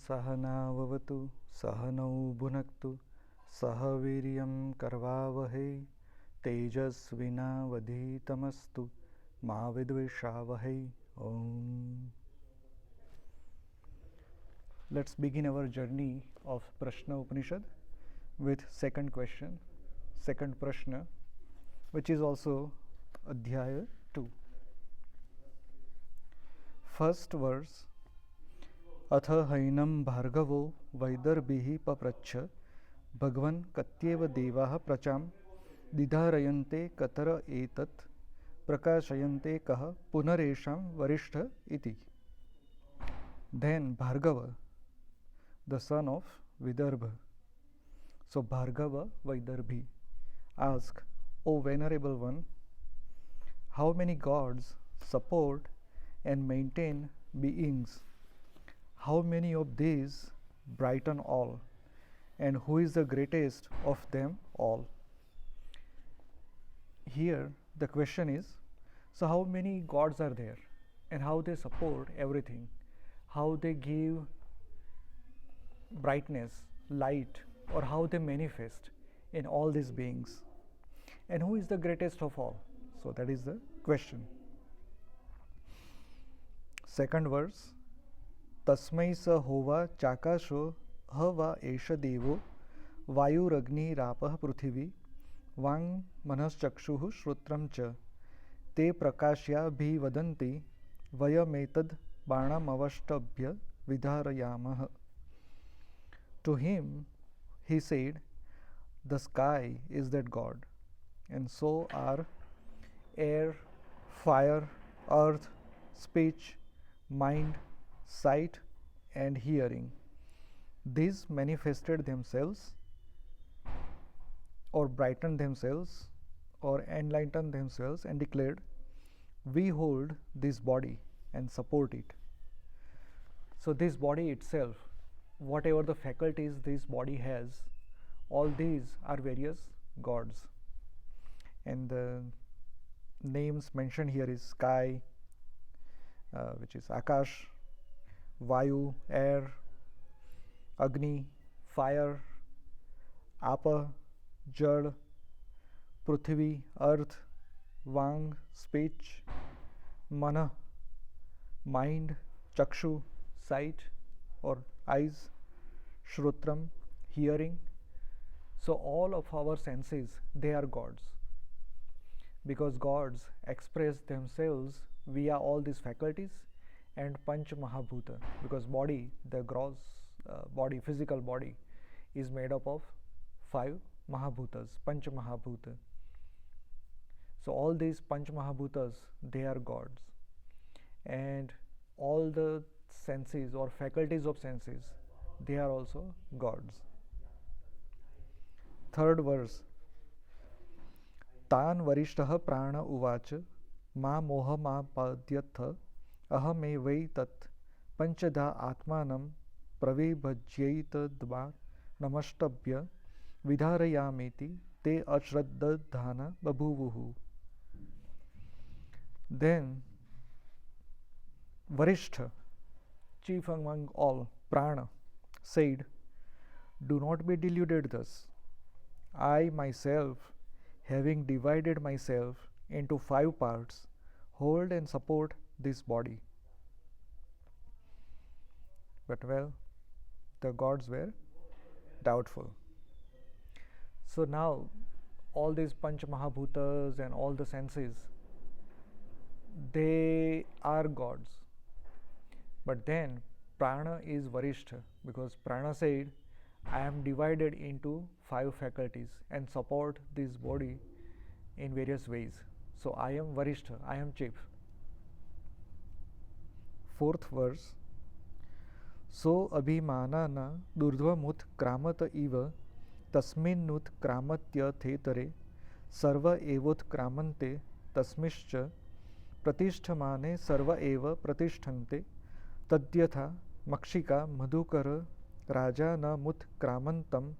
सहनाववतु सहनौ भुनक्तु सह वीर्यं करवावहै तेजस्विनावधीतमस्तु मा विद्विषावहै. Om. Let's begin our journey of Prashna Upanishad with second question, second Prashna, which is also Adhyaya 2. First verse. अथ हैनं भार्गवो वैदर्भिः पप्रच्छ भगवन् कत्येव देवाः प्रचां दिधारयन्ते कतर एतत् प्रकाशयन्ते कः पुनरेषां वरिष्ठ इति. Then Bhargava, the son of Vidarbha, so Bhargava Vaidarbhi, asked, O Venerable One, how many gods support and maintain beings? How many of these brighten all, and who is the greatest of them all? Here the question is, so how many gods are there, and how they support everything, how they give brightness, light, or how they manifest in all these beings, and who is the greatest of all? So that is the question. Second verse. तस्मै स होवा चाकाशो ह वा एष देवो वायुरग्निरापः पृथिवी वाङ् मनश्चक्षुः श्रोत्रं च ते प्रकाश्याभिवदन्ति वयमेतद् बाणमवष्टभ्य विधारयामः. To him he said, the sky is that God, and so are air, fire, earth, speech, mind, sight and hearing. These manifested themselves or brightened themselves or enlightened themselves and declared, we hold this body and support it. So this body itself, whatever the faculties this body has, all these are various gods, and the names mentioned here is sky, which is Akash, Vayu, air, Agni, fire, Apa, Jad, Prithvi, earth, Vang, speech, Mana, mind, Chakshu, sight or eyes, Shrutram, hearing. So all of our senses, they are gods, because gods express themselves via all these faculties and Panch Mahabhuta, because body, the gross body, physical body is made up of 5 Mahabhutas, Panch Mahabhuta. So all these Panch Mahabhutas, they are gods, and all the senses or faculties of senses, they are also gods. Third verse. तान् वरिष्ठः प्राण उवाच मा मोह मा पाद्यथ अहमे वै तत् पंचधा आत्मानं प्रविभज्यैतद्वा नमष्टभ्य विधारयामीति ते अश्रद्धाना बभूवुः. Then Varishtha, chief among all, Prana, said, do not be deluded thus. I myself, having divided myself into 5 parts, hold and support this body. But well, the gods were doubtful. So now all these Panch Mahabhutas and all the senses, they are gods. But then Prana is Varishtha, because Prana said, I am divided into 5 faculties and support this body in various ways. So I am Varishtha, I am chief. Fourth verse. So abhimanana durdvamut kramat iva tasminnut kramatya thetare sarva evot kramante tasmischa pratishthamane sarva eva pratishtante tadyatha makshika madhukara raja na mut kramantam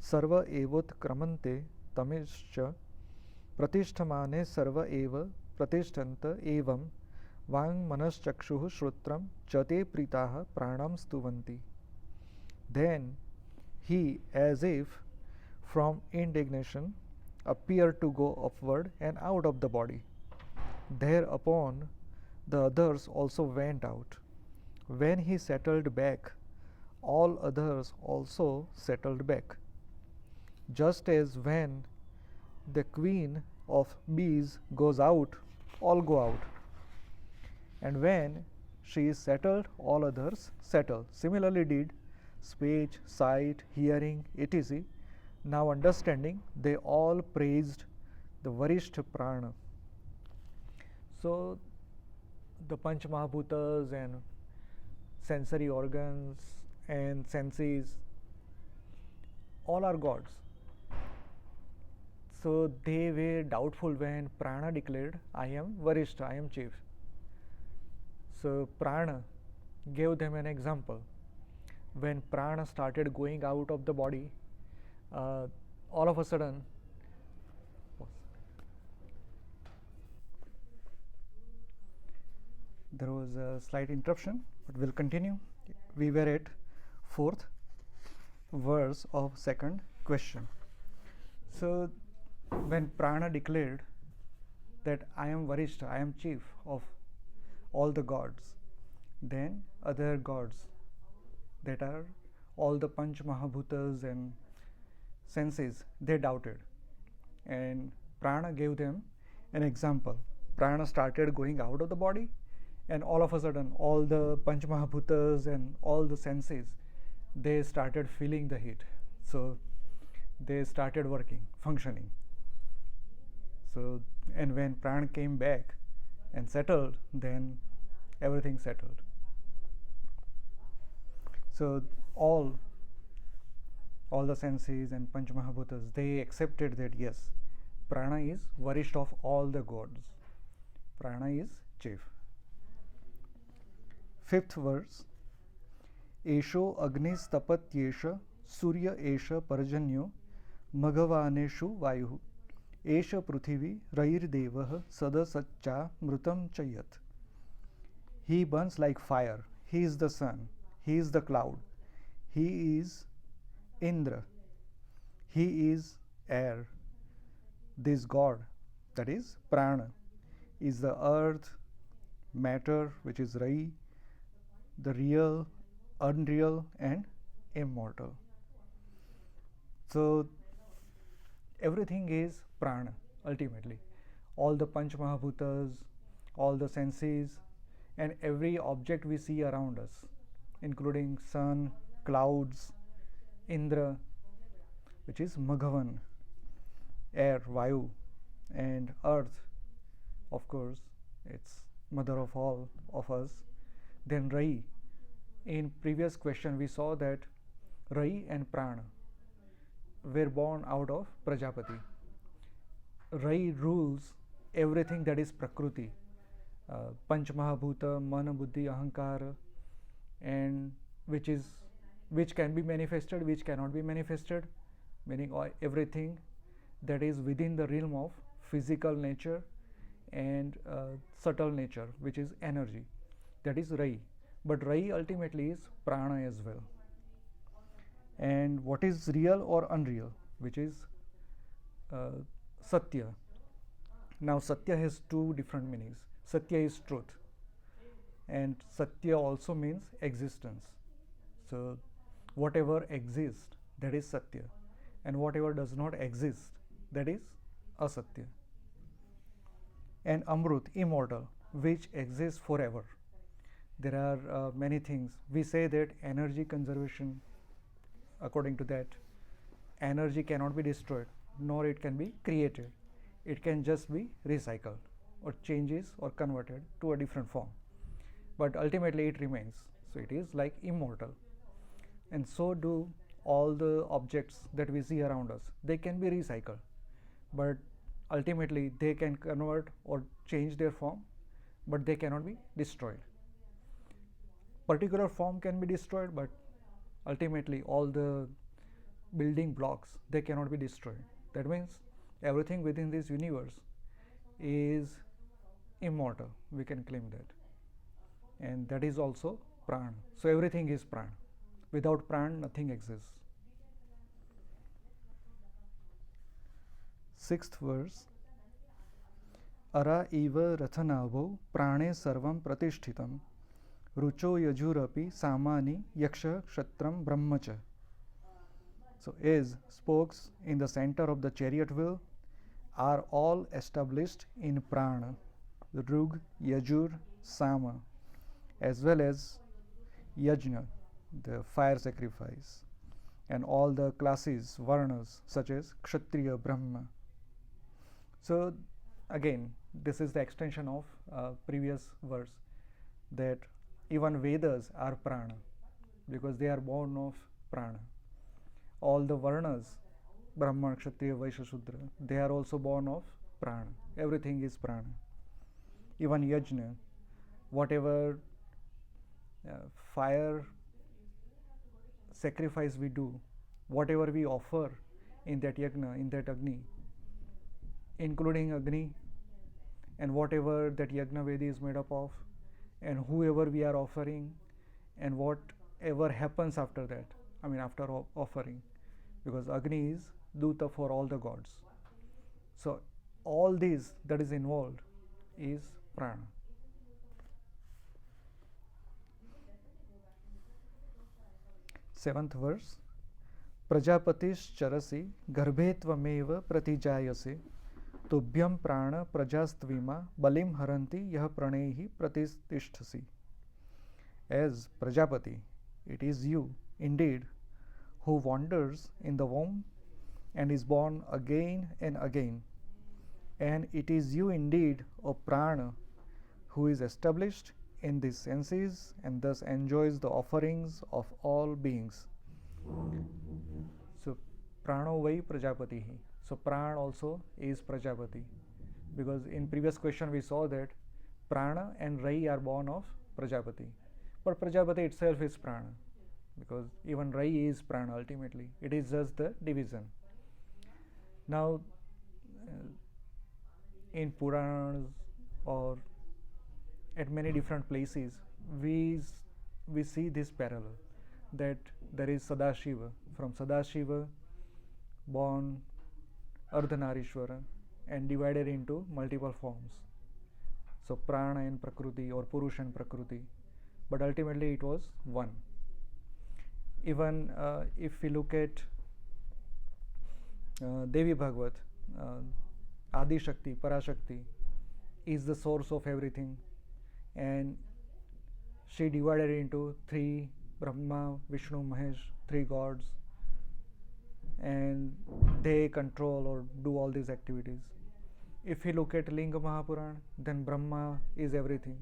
sarva evot kramante tamischa pratishthamane sarva eva pratishtanta evam Vang manaschakshuh shrutram chate pritaha pranam stuvanti. Then he, as if from indignation, appeared to go upward and out of the body. Thereupon the others also went out. When he settled back, all others also settled back. Just as when the queen of bees goes out, all go out. And when she is settled, all others settle. Similarly did speech, sight, hearing, etc. Now understanding, they all praised the Varishth Prana. So the Panch Mahabhutas and sensory organs and senses, all are gods. So they were doubtful when Prana declared, I am Varishth, I am chief. So Prana gave them an example. When Prana started going out of the body, all of a sudden, there was a slight interruption, but we'll continue. We were at 4th verse of 2nd question. So when Prana declared that I am Varishth, I am chief of all the gods, then other gods, that are all the Panch Mahabhutas and senses, they doubted. And Prana gave them an example. Prana started going out of the body, and all of a sudden, all the Panch Mahabhutas and all the senses, they started feeling the heat. So they started working, functioning. So, and when Prana came back and settled, then everything settled. So all the senses and Panch Mahabhutas, they accepted that yes, Prana is Varishth of all the gods. Prana is chief. 5th verse. Esho agnis tapatyesha surya esha parjanyo magavaneshu vayu esha pruthivi rairdevah sadasaccha mrutam chayat. He burns like fire. He is the sun. He is the cloud. He is Indra. He is air. This God, that is Prana, is the earth, matter, which is Rai, the real, unreal, and immortal. So everything is Prana ultimately. All the Panch Mahabhutas, all the senses, and every object we see around us, including sun, clouds, Indra, which is Maghavan, air, Vayu, and earth, of course, it's mother of all of us. Then Rai. In previous question we saw that Rai and Prana were born out of Prajapati. Rai rules everything that is Prakriti, Panch Mahabhuta, Mana, Buddhi, Ahankara, and which can be manifested, which cannot be manifested, meaning everything that is within the realm of physical nature and subtle nature, which is energy, that is Rai. But Rai ultimately is Prana as well. And what is real or unreal, which is Satya. Now Satya has two different meanings. Satya is truth, and Satya also means existence. So whatever exists, that is Satya, and whatever does not exist, that is Asatya. And Amrut, immortal, which exists forever. There are many things. We say that energy conservation, according to that, energy cannot be destroyed, nor it can be created. It can just be recycled or changes or converted to a different form. But ultimately it remains. So it is like immortal. And so do all the objects that we see around us. They can be recycled, but ultimately they can convert or change their form, but they cannot be destroyed. Particular form can be destroyed, but ultimately all the building blocks, they cannot be destroyed. That means everything within this universe is immortal, we can claim that, and that is also Prana. So everything is Prana. Without pran, nothing exists. Sixth verse. Ara eva rathanavo prane sarvam pratishthitam rucho yajurapi samani yaksha kshatram brahmacha. So, as spokes in the center of the chariot wheel are all established in prana, rug, yajur, sama, as well as yajna, the fire sacrifice, and all the classes, varnas, such as kshatriya, brahma. So, again, this is the extension of previous verse, that even Vedas are prana because they are born of prana. All the varnas, Brahman, Kshatriya, Vaishya, Shudra, they are also born of prana. Everything is prana. Even yajna, whatever fire sacrifice we do, whatever we offer in that yajna, in that agni, including agni and whatever that yajna vedi is made up of, and whoever we are offering, and whatever happens after that, I mean after offering, because agni is duta for all the gods. So all these that is involved is prana. Seventh verse. Prajapatis charasi garbhe tvameva pratijayase tubhyam prana prajastvima balim haranti yah pranehi pratishtasi. As Prajapati, it is you indeed who wanders in the womb and is born again and again, and it is you indeed, O prana, who is established in these senses and thus enjoys the offerings of all beings. So prano vai prajapati. So pran also is prajapati, because in previous question we saw that prana and rai are born of prajapati, but prajapati itself is prana, because even rai is prana ultimately. It is just the division. Now in Puranas or at many different places we see this parallel, that there is Sadashiva. From Sadashiva born Ardhanarishwara and divided into multiple forms. So prana and prakriti, or purush and prakriti, but ultimately it was one. Even if we look at Devi Bhagavat, Adi Shakti, Parashakti is the source of everything, and she divided into three: Brahma, Vishnu, Mahesh, three gods, and they control or do all these activities. If we look at Linga Mahapuran, then Brahma is everything.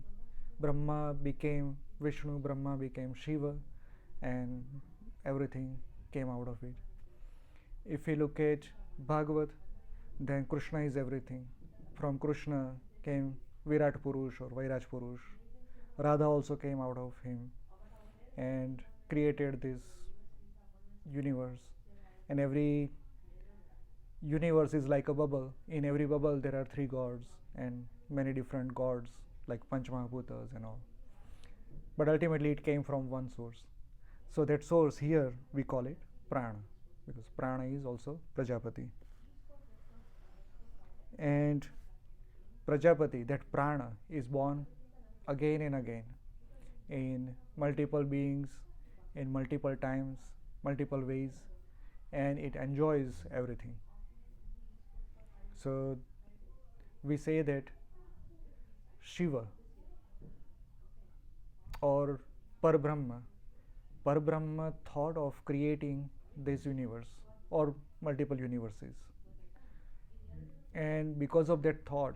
Brahma became Vishnu, Brahma became Shiva, and everything came out of it. If we look at Bhagavat, then Krishna is everything. From Krishna came Virat Purush or Vairaj Purush. Radha also came out of him and created this universe. And every universe is like a bubble. In every bubble there are three gods and many different gods like Panchamahabhutas and all. But ultimately it came from one source. So that source here we call it prana, because prana is also Prajapati. And Prajapati, that prana, is born again and again in multiple beings, in multiple times, multiple ways, and it enjoys everything. So we say that Shiva or Parbrahma thought of creating this universe or multiple universes, and because of that thought,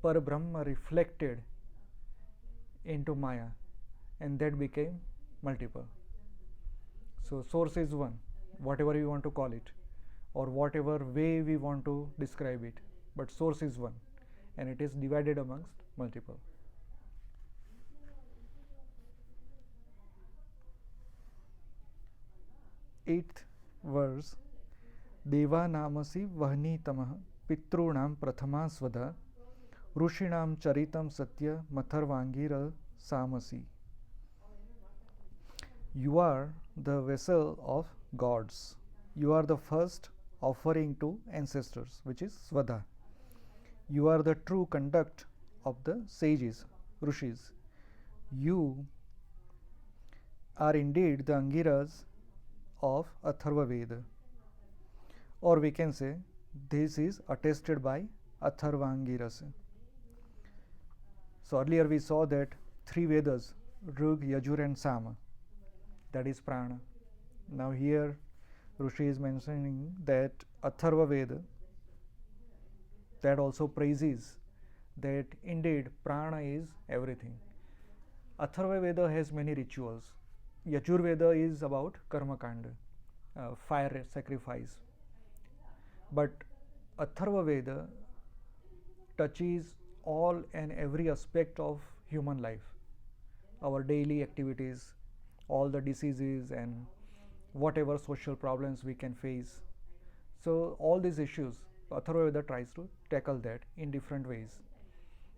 Parbrahma reflected into Maya, and that became multiple. So source is one, whatever we want to call it, or whatever way we want to describe it, but source is one, and it is divided amongst multiple. Eighth verse. Deva namasi vahni tamah pitrunam prathama svadha rushinam charitam satya matharvangira samasi. You are the vessel of gods. You are the first offering to ancestors, which is Svadha. You are the true conduct of the sages, Rishis. You are indeed the Angiras of Atharva Veda. Or we can say, this is attested by Atharva Angiras. So earlier we saw that three Vedas, Rug, Yajur and Sama, that is Prana. Now here Rishi is mentioning that Atharva Veda, that also praises that indeed Prana is everything. Atharva Veda has many rituals. Yajur Veda is about Karma Kanda, fire sacrifice. But Atharva Veda touches all and every aspect of human life, our daily activities, all the diseases and whatever social problems we can face. So all these issues, Atharva Veda tries to tackle that in different ways.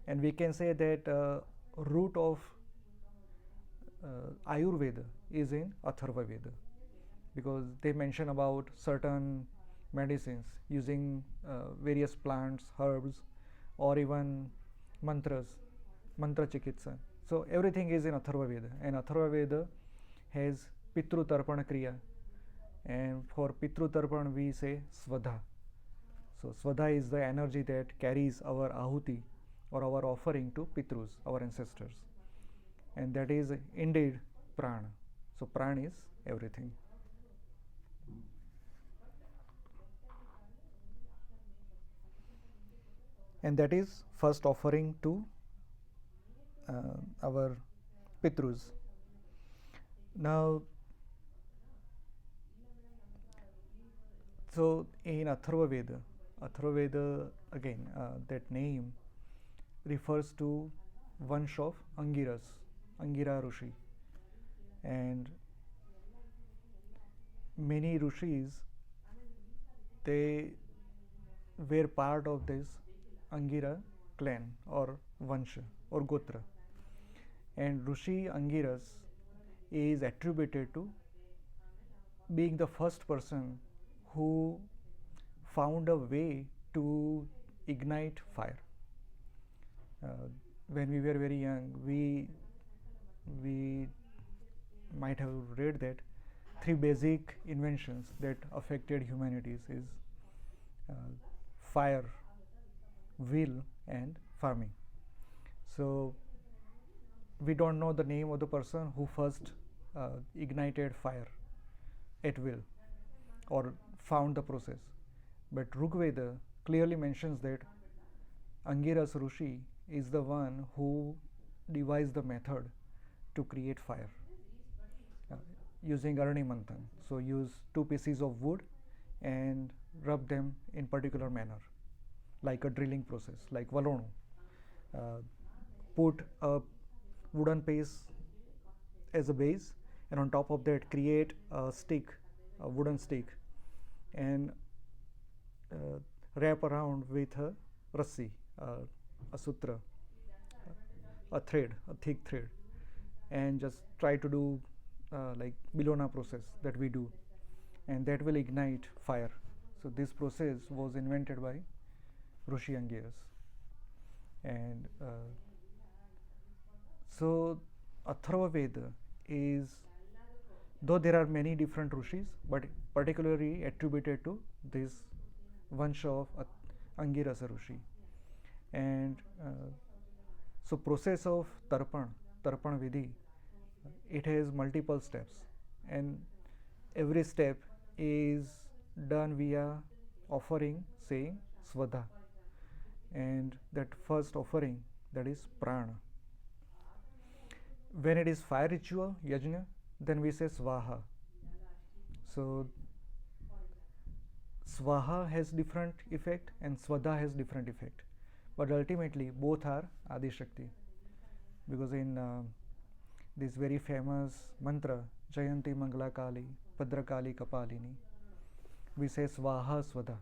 And we can say that root of Ayurveda is in Atharva Veda, because they mention about certain medicines using various plants, herbs, or even mantras, mantra chikitsa. So everything is in Atharva Veda, and Atharva Veda has Pitru Tarpana Kriya, and for Pitru Tarpan we say Svadha. So Svadha is the energy that carries our ahuti or our offering to Pitrus, our ancestors, and that is indeed Prana. So Prana is everything. And that is first offering to our Pitrus. Now, so in Atharva Veda again, that name refers to Vansh of Angiras, Angira Rishi, and many Rishis, they were part of this Angira clan or Vansha or Gotra, and Rishi Angiras is attributed to being the first person who found a way to ignite fire. When we were very young, we might have read that three basic inventions that affected humanities is fire, will, and farming. So we don't know the name of the person who first ignited fire at will or found the process, but Rigveda clearly mentions that Angiras Rishi is the one who devised the method to create fire using Arani Manthan. So use two pieces of wood and rub them in particular manner, like a drilling process, like Valonu. Put a wooden piece as a base, and on top of that create a stick, a wooden stick, and wrap around with a rassi, a sutra, a thread, a thick thread, and just try to do like Bilona process that we do, and that will ignite fire. So this process was invented by Rishi Angiras, and so Atharva Veda is, though there are many different Rishis, but particularly attributed to this Vansha of Angiras Rishi. And so process of Tarpan Vidhi, it has multiple steps, and every step is done via offering saying Svadha, and that first offering, that is Prana. When it is fire ritual, Yajna, then we say Swaha. So Swaha has different effect and Svadha has different effect, but ultimately both are Adi Shakti, because in this very famous mantra Jayanti Mangala Kali Bhadra Kali Kapalini, we say Swaha Svadha.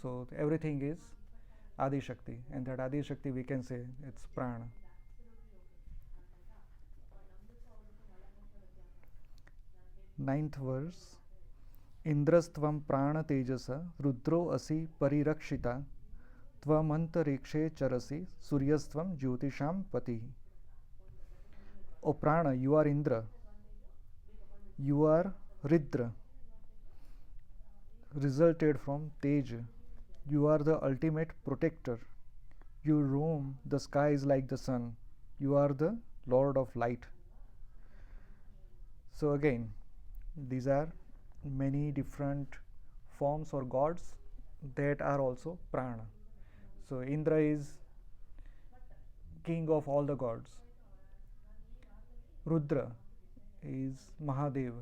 So everything is Adi Shakti, and that Adi Shakti we can say it's Prana. ninth verse. Indrastvam prana tejasa rudro asi parirakshita tvamantarikshe charasi suryastvam jyotisham pati. O prana, you are Indra, you are Ridra, resulted from Tej. You are the ultimate protector. You roam the skies like the sun. You are the Lord of light. So again, these are many different forms or gods that are also prana. So Indra is king of all the gods. Rudra is Mahadev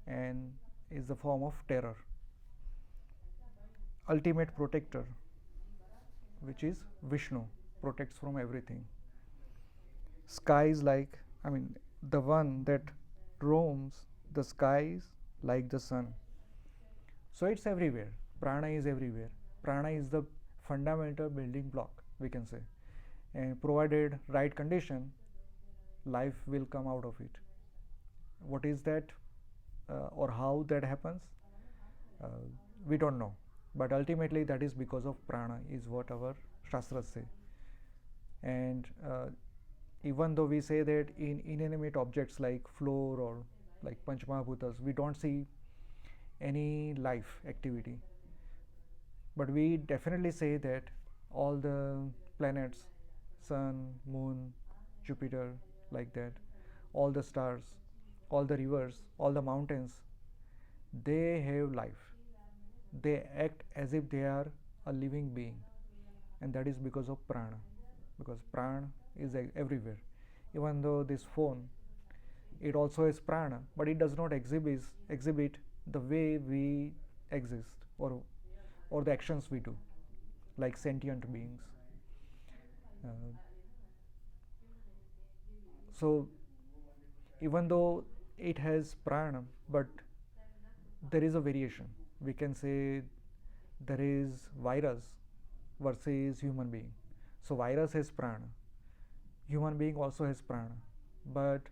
and is the form of terror. Ultimate protector, which is Vishnu, protects from everything. Skies like, the one that roams the skies like the sun. So it's everywhere. Prana is everywhere. Prana is the fundamental building block, we can say. And provided right condition, life will come out of it. What is that or how that happens? We don't know. But ultimately that is because of prana, is what our Shastras say. And even though we say that in inanimate objects like floor or like Panchamahabhutas, we don't see any life activity. But we definitely say that all the planets, sun, moon, Jupiter, like that, all the stars, all the rivers, all the mountains, they have life. They act as if they are a living being, and that is because of prana, because prana is everywhere. Even though this phone, it also has prana, but it does not exhibit the way we exist or the actions we do, like sentient beings. So even though it has prana, but there is a variation. We can say there is virus versus human being. So virus has prana, human being also has prana, but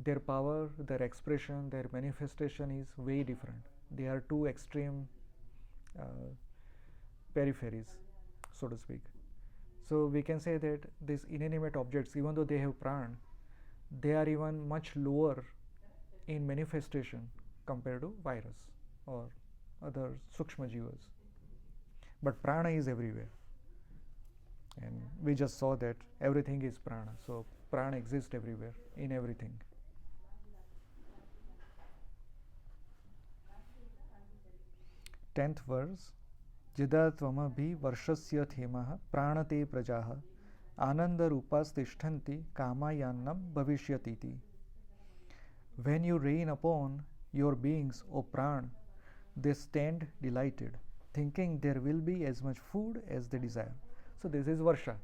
their power, their expression, their manifestation is way different. They are two extreme peripheries, so to speak. So we can say that these inanimate objects, even though they have prana, they are even much lower in manifestation compared to virus or other sukshma jivas. But prana is everywhere, and we just saw that everything is prana. So prana exists everywhere, in everything. Tenth verse. Jida tvamabhi varshasya themah pranate prajaha ananda rupas tishtanti kamayannam bhavishyatiti. When you rain upon your beings, O pran, they stand delighted, thinking there will be as much food as they desire. So this is Varsha.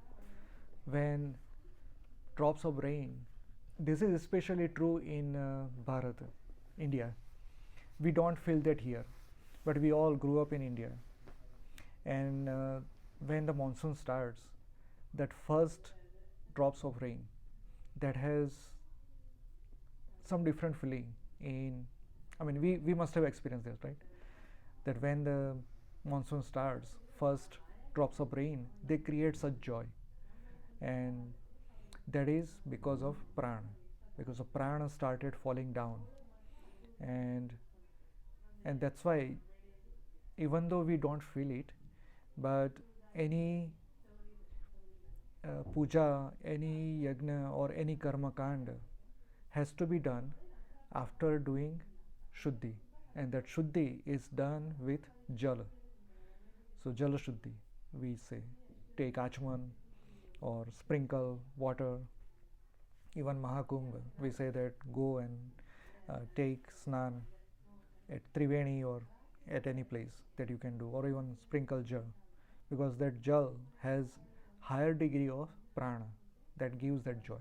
When drops of rain, this is especially true in Bharat, India. We don't feel that here, but we all grew up in India. And when the monsoon starts, that first drops of rain, that has some different feeling we must have experienced this, right? That when the monsoon starts, first drops of rain, they create such joy. And that is because of prana, because the prana started falling down. And that's why, even though we don't feel it, but any puja, any yajna or any karma kanda has to be done after doing shuddhi, and that shuddhi is done with jala. So jala shuddhi, we say, take achman or sprinkle water. Even Mahakumbh, we say that go and take snan at Triveni or at any place that you can do, or even sprinkle jal, because that jal has higher degree of prana that gives that joy,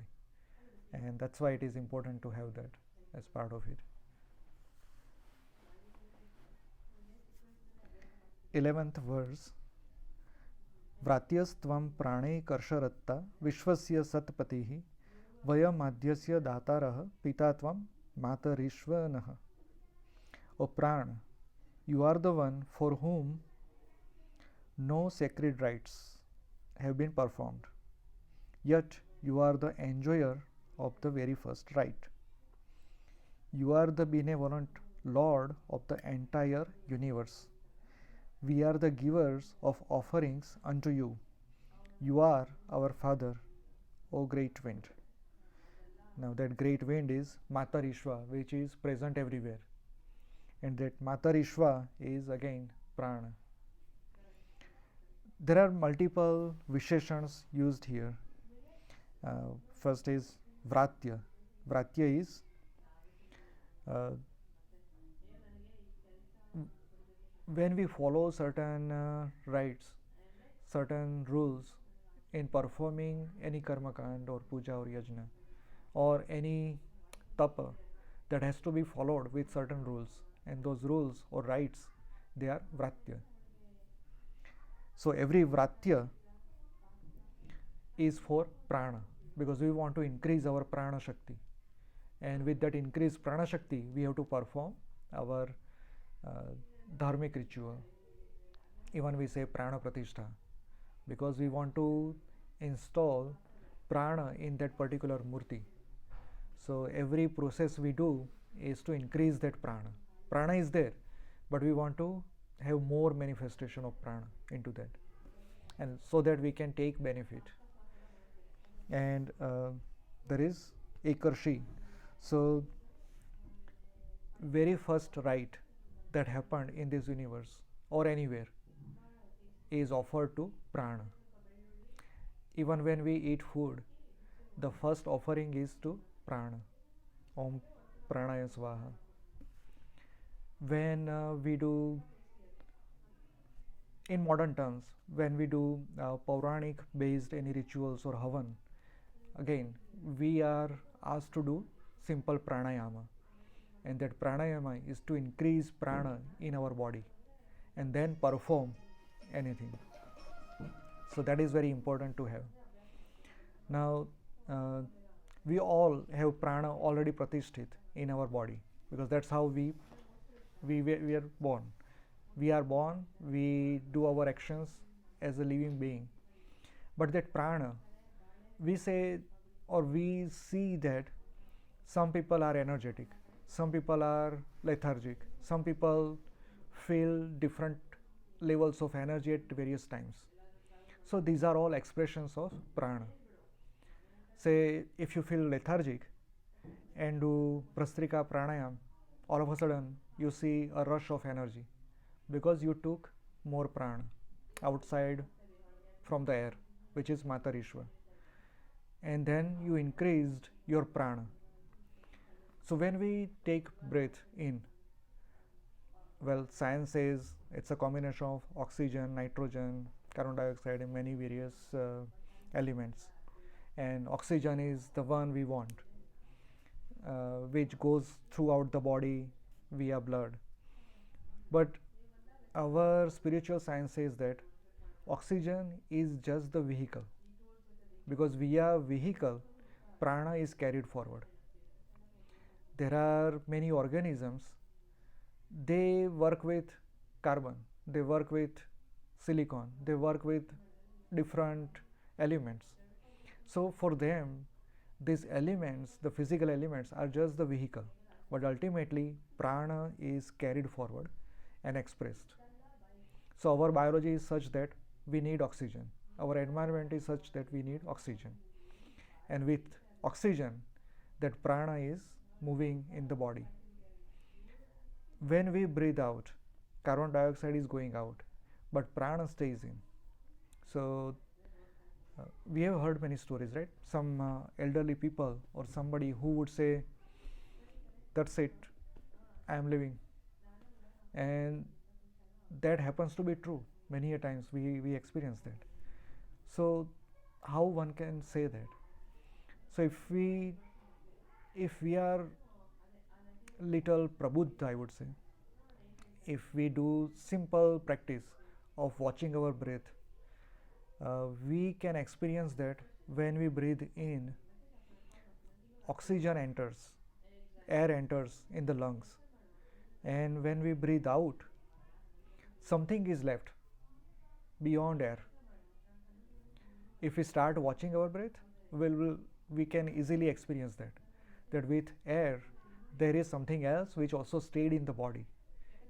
and that's why it is important to have that as part of it. 11th verse. Vratyastvam prane karsharatta vishvasya satpatihi vayamadyasya datarah pitatvam matarishvanah. O Pran, you are the one for whom no sacred rites have been performed, yet you are the enjoyer of the very first rite. You are the benevolent Lord of the entire universe. We are the givers of offerings unto you. You are our Father, O great wind. Now that great wind is Matarishva, which is present everywhere. And that Matarishva is again Prana. There are multiple Visheshans used here. First is Vratya. Vratya is when we follow certain rites, certain rules in performing any karmakand or puja or yajna or any tapa, that has to be followed with certain rules, and those rules or rites, they are Vratya. So every Vratya is for prana, because we want to increase our prana shakti, and with that increased prana shakti we have to perform our dharmic ritual. Even we say prana pratishtha, because we want to install prana in that particular murti. So every process we do is to increase that prana. Prana is there, but we want to have more manifestation of prana into that, and so that we can take benefit. And there is Ekarshi. So very first rite that happened in this universe or anywhere is offered to prana. Even when we eat food, the first offering is to prana. Om pranaya swaha. When we do, in modern terms, when we do Pauranic based any rituals or havan, again we are asked to do simple pranayama, and that pranayama is to increase prana in our body and then perform anything. So that is very important to have. Now we all have prana already pratishthit in our body, because that's how we are born. We are born, we do our actions as a living being, but that prana, we say or we see that some people are energetic, some people are lethargic, some people feel different levels of energy at various times. So these are all expressions of prana. Say if you feel lethargic and do Prastrika pranayam, all of a sudden you see a rush of energy, because you took more prana outside from the air, which is Matarishva, and then you increased your prana. So when we take breath in, well, science says it's a combination of oxygen, nitrogen, carbon dioxide, and many various elements, and oxygen is the one we want, which goes throughout the body via blood. But our spiritual science says that oxygen is just the vehicle, because via vehicle prana is carried forward. There are many organisms, they work with carbon, they work with silicon, they work with different elements. So for them, these elements, the physical elements, are just the vehicle, but ultimately prana is carried forward and expressed. So our biology is such that we need oxygen, our environment is such that we need oxygen, and with oxygen that prana is moving in the body. When we breathe out, carbon dioxide is going out, but prana stays in. So we have heard many stories, right? Some elderly people or somebody who would say, that's it, I am living, and that happens to be true. Many a times we experience that. So how one can say that? So if we are little prabuddha, I would say, if we do simple practice of watching our breath, we can experience that when we breathe in, oxygen enters, air enters in the lungs, And when we breathe out, something is left beyond air. If we start watching our breath, we can easily experience that with air there is something else which also stayed in the body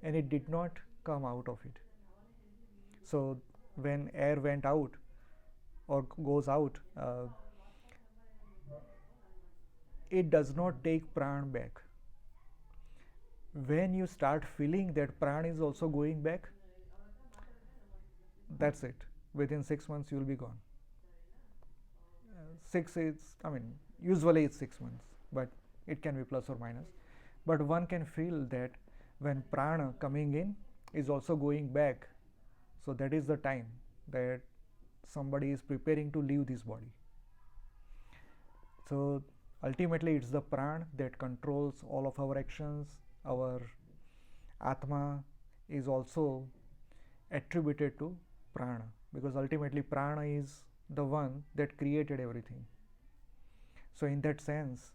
and it did not come out of it. So when air went out or goes out, it does not take pran back. When you start feeling that pran is also going back, that's it. Within 6 months you will be gone. Usually it's 6 months, but it can be plus or minus. But one can feel that when prana coming in is also going back, so that is the time that somebody is preparing to leave this body. So ultimately it's the pran that controls all of our actions. Our atma is also attributed to prana, because ultimately prana is the one that created everything. So in that sense,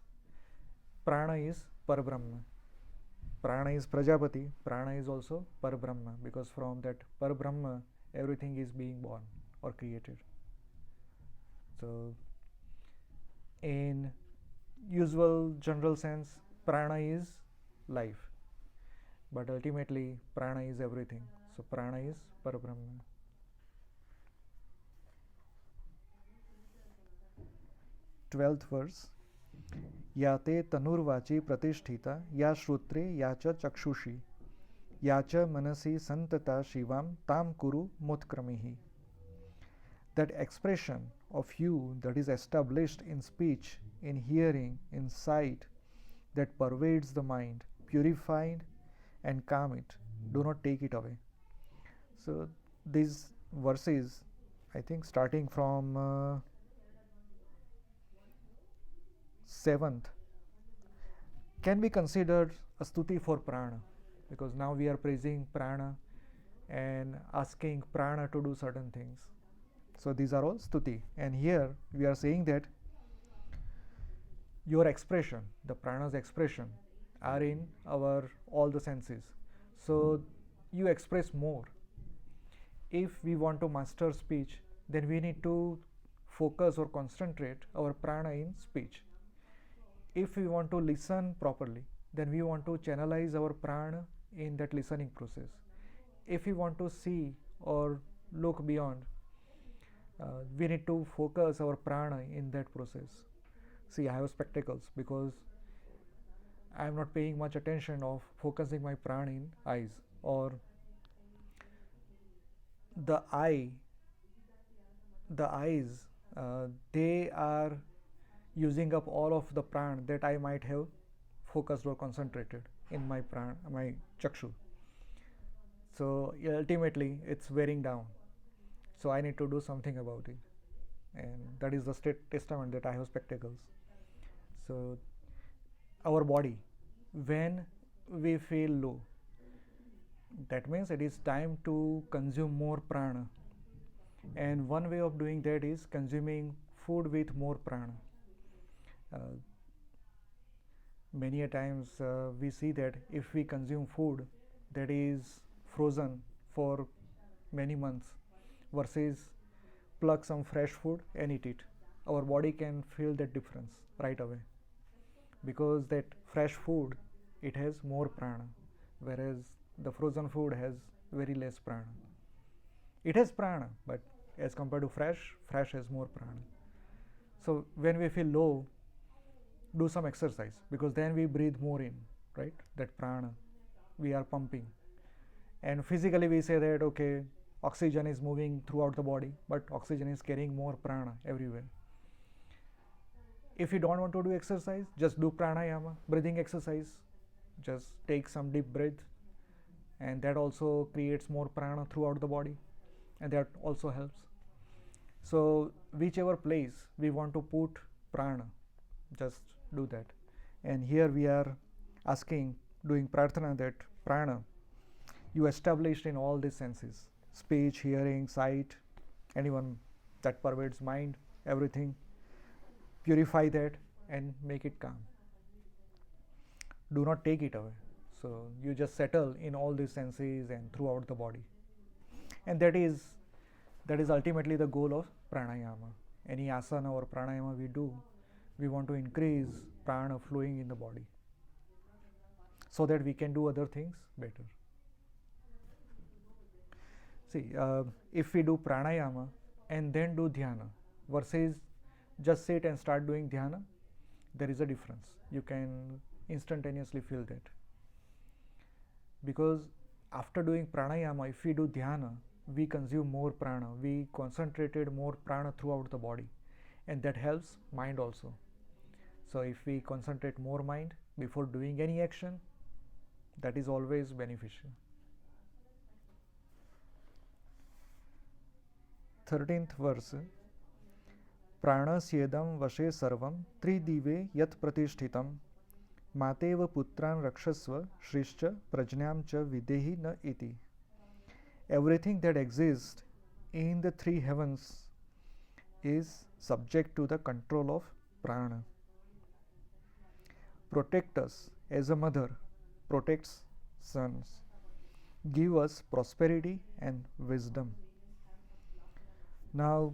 prana is Parabrahma. Prana is Prajapati, prana is also Parabrahma, because from that Parabrahma everything is being born or created. So in usual general sense, prana is life, but ultimately prana is everything. So prana is Parabrahma. 12th verse. या ते तनुर्वाची प्रतिष्ठिता या श्रोत्रे या च चक्षुषी या च मनसि संतता शिवाम ताम कुरु मोत्क्रमिहि. That expression of you that is established in speech, in hearing, in sight, that pervades the mind, purified and calm it, do not take it away. So these verses, I think starting from 7th, can be considered a stuti for prana, because now we are praising prana and asking prana to do certain things. So these are all stuti, and here we are saying that your expression, the prana's expression, are in our all the senses. So you express more. If we want to master speech, then we need to focus or concentrate our prana in speech. If we want to listen properly, then we want to channelize our prana in that listening process. If we want to see or look beyond, we need to focus our prana in that process. See, I have spectacles because I am not paying much attention of focusing my prana in eyes, or the eyes, they are using up all of the prana that I might have focused or concentrated in my prana, my chakshu. So ultimately it's wearing down. So I need to do something about it, and that is the testament that I have spectacles. So our body, when we feel low, that means it is time to consume more prana, and one way of doing that is consuming food with more prana. Many a times we see that if we consume food that is frozen for many months versus pluck some fresh food and eat it, our body can feel that difference right away, because that fresh food, it has more prana, whereas the frozen food has very less prana. It has prana, but as compared to fresh has more prana. So when we feel low, do some exercise, because then we breathe more in, right? That prana we are pumping, and physically we say that okay, oxygen is moving throughout the body, but oxygen is carrying more prana everywhere. If you don't want to do exercise, just do pranayama, breathing exercise. Just take some deep breath, and that also creates more prana throughout the body, and that also helps. So whichever place we want to put prana, just do that. And here we are asking, doing prarthana, that prana you established in all these senses, speech, hearing, sight, and even that pervades mind, everything. Purify that and make it calm. Do not take it away. So you just settle in all these senses and throughout the body, and that is ultimately the goal of pranayama. Any asana or pranayama we do, we want to increase prana flowing in the body so that we can do other things better. See, if we do pranayama and then do dhyana versus just sit and start doing dhyana, there is a difference. You can instantaneously feel that. Because after doing pranayama, if we do dhyana, we consume more prana, we concentrated more prana throughout the body, and that helps mind also. So if we concentrate more mind before doing any action, that is always beneficial. 13th verse. प्राणस्येदं वशे सर्वं त्रिदिवे यत् प्रतिष्ठितं मातेव पुत्रान् रक्षस्व श्रीश्च प्रज्ञां च विदेहि न इति. Everything that exists in the three heavens is subject to the control of prana. Protect us as a mother protects sons. Give us prosperity and wisdom. Now,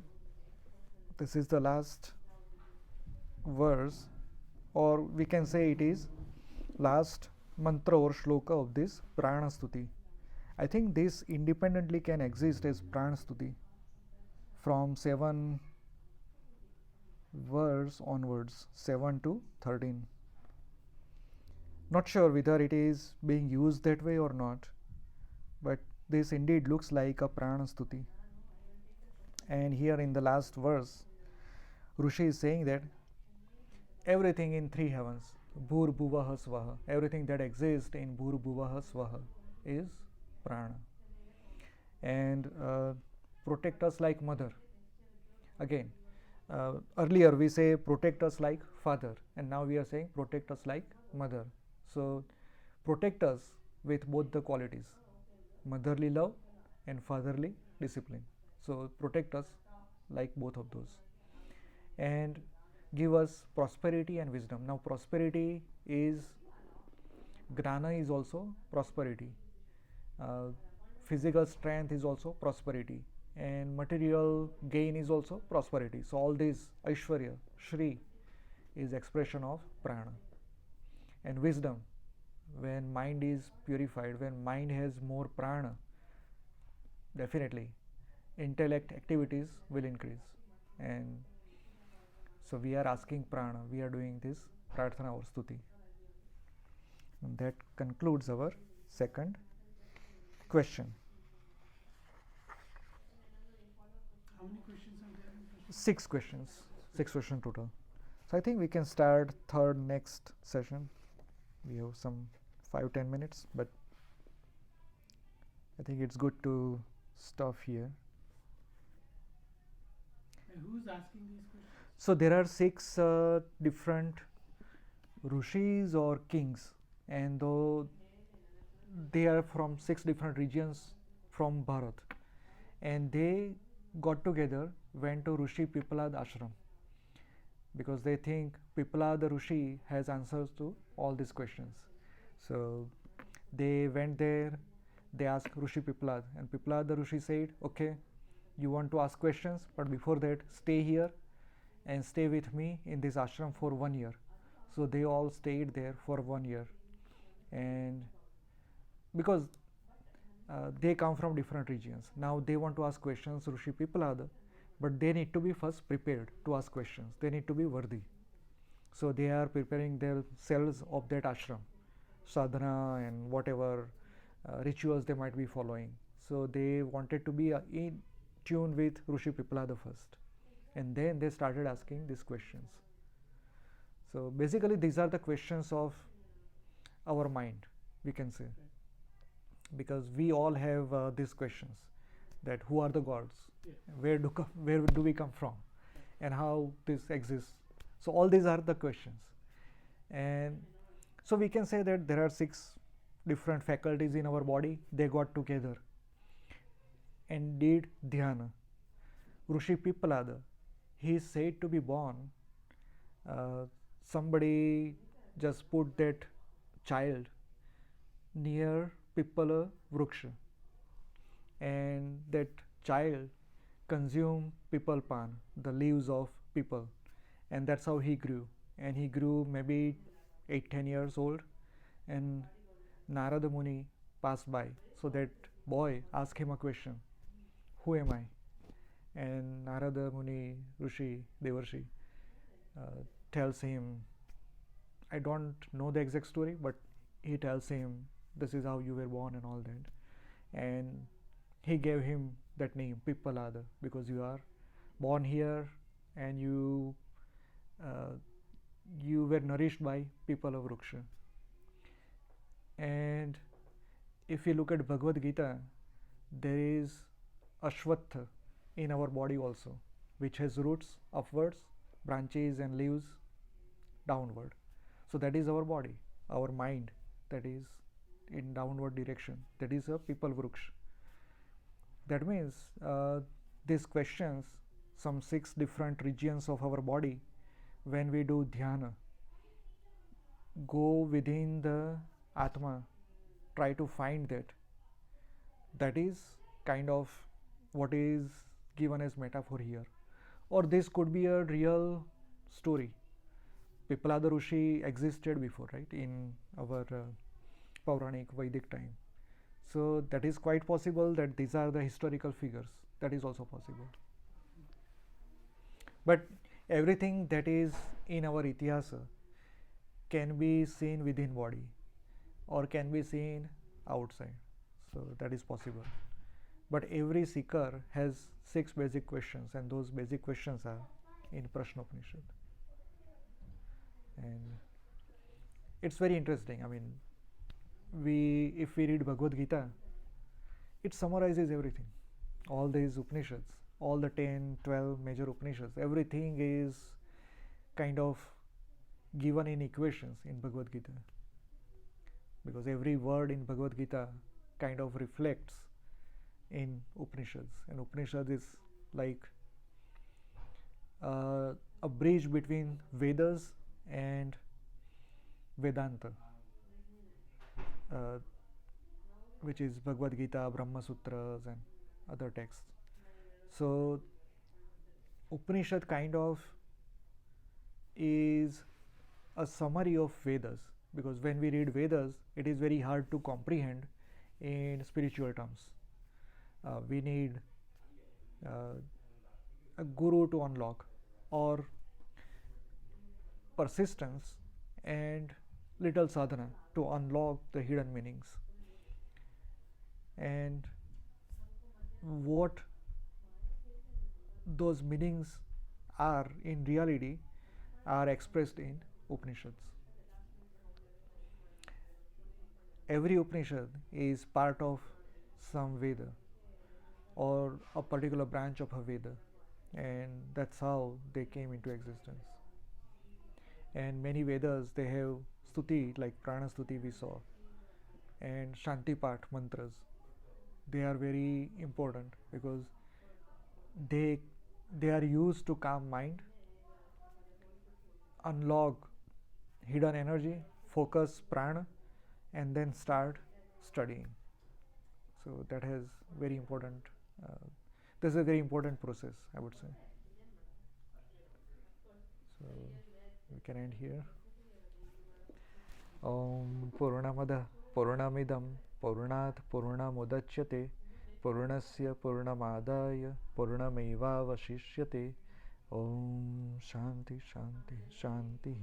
this is the last verse, or we can say it is last mantra or shloka of this prana stuti. I think this independently can exist as prana stuti from 7 verse onwards, 7 to 13. Not sure whether it is being used that way or not, but this indeed looks like a prana stuti. And here in the last verse, Rishi is saying that everything in three heavens, Bhur Bhuvaha Swaha, everything that exists in Bhur Bhuvaha Swaha is prana. And protect us like mother. Again, earlier we say protect us like father, and now we are saying protect us like mother. So protect us with both the qualities, motherly love and fatherly discipline. So protect us like both of those, and give us prosperity and wisdom. Now prosperity is, gnana is also prosperity, physical strength is also prosperity, and material gain is also prosperity. So all these Aishwarya, Shri is expression of prana. And wisdom, when mind is purified, when mind has more prana, definitely intellect activities will increase. And so we are asking prana, we are doing this prarthana or stuti. And that concludes our second question. How many questions are there? 6 questions, 6 questions total. So I think we can start third next session. We have some 5-10 minutes, but I think it's good to stop here. And who's asking these questions? So there are 6 different rishis or kings, and though they are from 6 different regions from Bharat, and they got together, went to Rishi Pipalad ashram, because they think Pipalad Rishi has answers to all these questions. So they went there, they asked Rishi Pipalad, and Pipalad Rishi said, okay, you want to ask questions, but before that stay here and stay with me in this ashram for 1 year. So they all stayed there for 1 year, and because they come from different regions, now they want to ask questions Rishi Pipalad, but they need to be first prepared to ask questions, they need to be worthy. So they are preparing their cells of that ashram, sadhana and whatever rituals they might be following. So they wanted to be in tune with Rishi Pipalad first, and then they started asking these questions. So basically these are the questions of our mind, we can say, because we all have these questions, that who are the gods, where do we come from, and how this exists. So all these are the questions. And so we can say that there are 6 different faculties in our body, they got together and did dhyana. Rishi Pipalada, he is said to be born, somebody just put that child near Pippala Vruksha, and that child consumed people pan, the leaves of people, and that's how he grew. And he grew maybe 8-10 years old, and Narada Muni passed by. So that boy asked him a question, "Who am I?" And Narada Muni Rishi Devarshi uh, tells him, I don't know the exact story, but he tells him, "This is how you were born," and all that. And he gave him that name, Pippalada, because you are born here and uh, you were nourished by Pippala Vruksha. And if you look at Bhagavad Gita, there is Ashwatha in our body also, which has roots upwards, branches and leaves downward. So that is our body, our mind, that is in downward direction. That is a Pippal Vruksha. That means these questions, some 6 different regions of our body, when we do dhyana, go within the Atma, try to find that. That is kind of what is given as metaphor here. Or this could be a real story. Pippalada Rishi existed before, right, in our Pauranic Vedic time. So that is quite possible that these are the historical figures. That is also possible. But everything that is in our Itihasa can be seen within body or can be seen outside. So that is possible. But every seeker has 6 basic questions, and those basic questions are in Prashna Upanishad. And it's very interesting. I mean, if we read Bhagavad Gita, it summarizes everything. All these Upanishads, all the 10, 12 major Upanishads, everything is kind of given in equations in Bhagavad Gita. Because every word in Bhagavad Gita kind of reflects in Upanishads. And Upanishad is like a bridge between Vedas and Vedanta, which is Bhagavad Gita, Brahma Sutras, and other texts. So Upanishad kind of is a summary of Vedas, because when we read Vedas, it is very hard to comprehend in spiritual terms. We need a guru to unlock, or persistence and little sadhana to unlock the hidden meanings. And what those meanings are in reality are expressed in Upanishads. Every Upanishad is part of some Veda or a particular branch of a Veda, and that's how they came into existence. And many Vedas, they have stuti, like Prana Stuti we saw, and Shantipat mantras. They are very important because they are used to calm mind, unlock hidden energy, focus prana, and then start studying. So that has very important. This is a very important process, I would say. So we can end here. Om Purnamada Purnamidam Purnat Purnamudachyate Purnasya Purnamadaya Purnameva Vashishyate. Om Shanti Shanti Shanti.